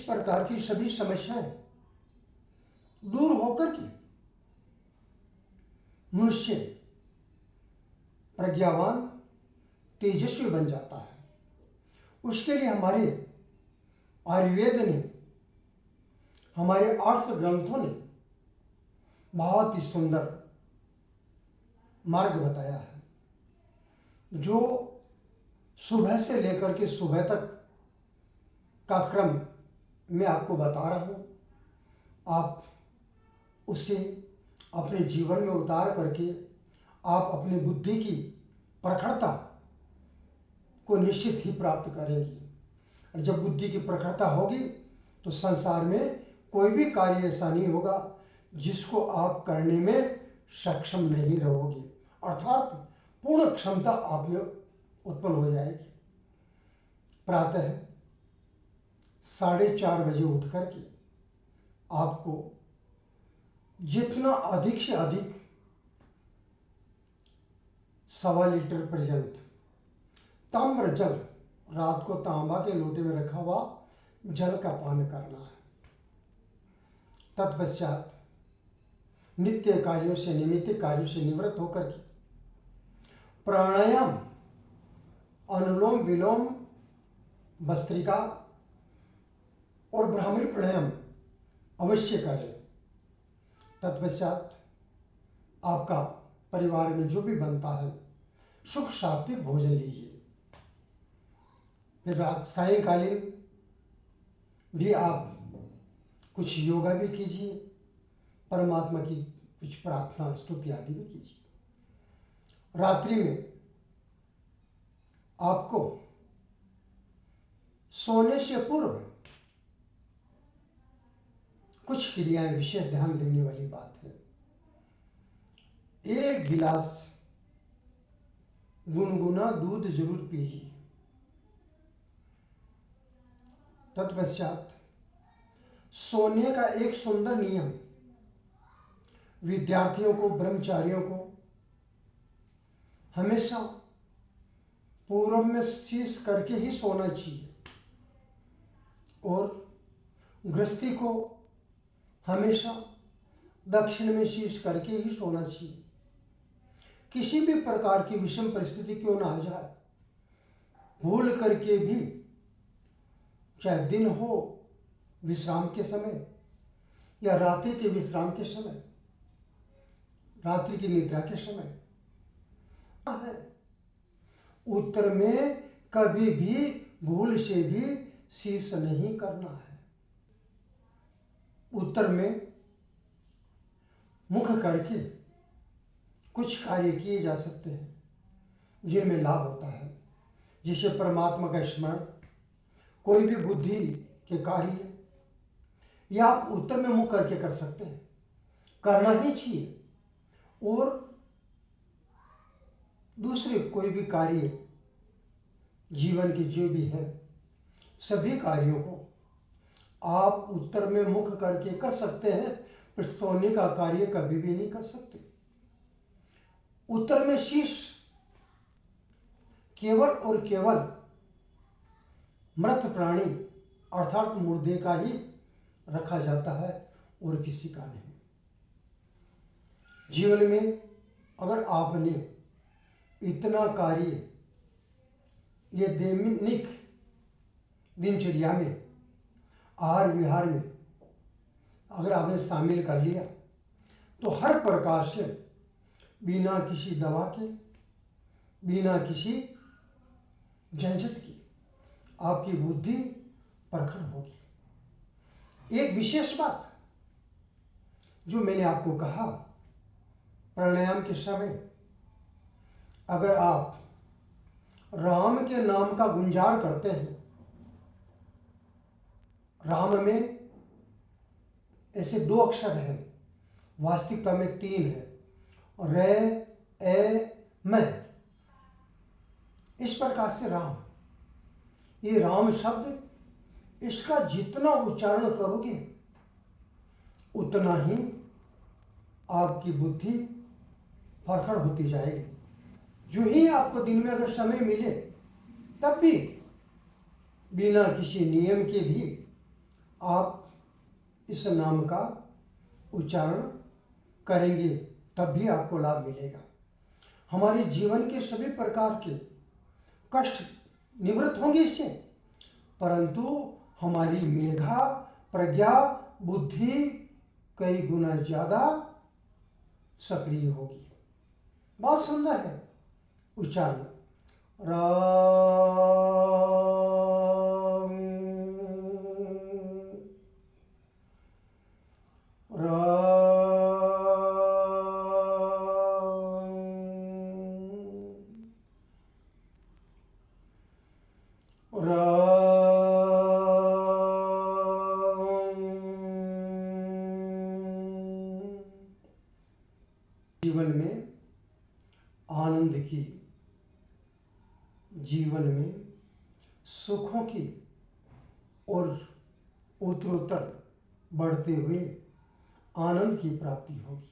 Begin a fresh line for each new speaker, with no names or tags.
प्रकार की सभी समस्याएं दूर होकर के मनुष्य प्रज्ञावान तेजस्वी बन जाता है। उसके लिए हमारे आयुर्वेद ने, हमारे आर्ष ग्रंथों ने बहुत ही सुंदर मार्ग बताया है, जो सुबह से लेकर के सुबह तक का क्रम मैं आपको बता रहा हूँ। आप उसे अपने जीवन में उतार करके आप अपनी बुद्धि की प्रखरता को निश्चित ही प्राप्त करेंगे। और जब बुद्धि की प्रखरता होगी तो संसार में कोई भी कार्य ऐसा नहीं होगा जिसको आप करने में सक्षम नहीं रहोगे, अर्थात पूर्ण क्षमता आप में उत्पन्न हो जाएगी। प्रातः 4:30 बजे उठ करके आपको जितना अधिक से अधिक 1.25 लीटर पर्यंत ताम्र जल, रात को तांबा के लोटे में रखा हुआ जल का पान करना है। तत्पश्चात नित्य कार्यों से, निमित्त कार्यों से निवृत्त होकर के प्राणायाम, अनुलोम विलोम, भस्त्रिका और भ्रामरी प्राणायाम अवश्य करें। तत्पश्चात आपका परिवार में जो भी बनता है सुख सात्विक भोजन लीजिए। फिर रात सायंकालीन भी आप कुछ योगा भी कीजिए, परमात्मा की कुछ प्रार्थना स्तुति आदि भी कीजिए। रात्रि में आपको सोने से पूर्व कुछ क्रियाएं विशेष ध्यान देने वाली बात है। 1 गिलास गुनगुना दूध जरूर पीजिए। तत्पश्चात सोने का एक सुंदर नियम विद्यार्थियों को, ब्रह्मचारियों को हमेशा पूर्व में शीश करके ही सोना चाहिए और गृहस्थी को हमेशा दक्षिण में शीश करके ही सोना चाहिए। किसी भी प्रकार की विषम परिस्थिति क्यों ना आ जाए, भूल करके भी, चाहे दिन हो विश्राम के समय या रात्रि के विश्राम के समय, रात्रि की निद्रा के समय, उत्तर में कभी भी भूल से भी शीश नहीं करना है। उत्तर में मुख करके कुछ कार्य किए जा सकते हैं जिनमें लाभ होता है, जिसे परमात्मा का स्मरण, कोई भी बुद्धि के कार्य, या आप उत्तर में मुख करके कर सकते हैं, करना ही चाहिए। और दूसरे कोई भी कार्य जीवन के जो भी है, सभी कार्यों को आप उत्तर में मुख करके कर सकते हैं, पर सोने का कार्य कभी भी नहीं कर सकते। उत्तर में शीश केवल और केवल मृत प्राणी अर्थात मुर्दे का ही रखा जाता है और किसी का नहीं। जीवन में अगर आपने इतना कार्य ये दैनिक दिनचर्या में, आहार विहार में अगर आपने शामिल कर लिया तो हर प्रकार से बिना किसी दवा के, बिना किसी झंझट की आपकी बुद्धि प्रखर होगी। एक विशेष बात जो मैंने आपको कहा, प्राणायाम के समय अगर आप राम के नाम का गुंजार करते हैं, राम में ऐसे 2 अक्षर हैं, वास्तविकता में 3 है, रे ए मैं। इस प्रकार से राम, ये राम शब्द, इसका जितना उच्चारण करोगे उतना ही आपकी बुद्धि प्रखर होती जाएगी। जो ही आपको दिन में अगर समय मिले तब भी बिना किसी नियम के भी आप इस नाम का उच्चारण करेंगे तब भी आपको लाभ मिलेगा। हमारे जीवन के सभी प्रकार के कष्ट निवृत्त होंगे इससे, परंतु हमारी मेधा, प्रज्ञा, बुद्धि कई गुना ज़्यादा सक्रिय होगी। बहुत सुंदर है उच्चारण। राम जीवन में आनंद की, जीवन में सुखों की और उत्तरोत्तर बढ़ते हुए आनंद की प्राप्ति होगी।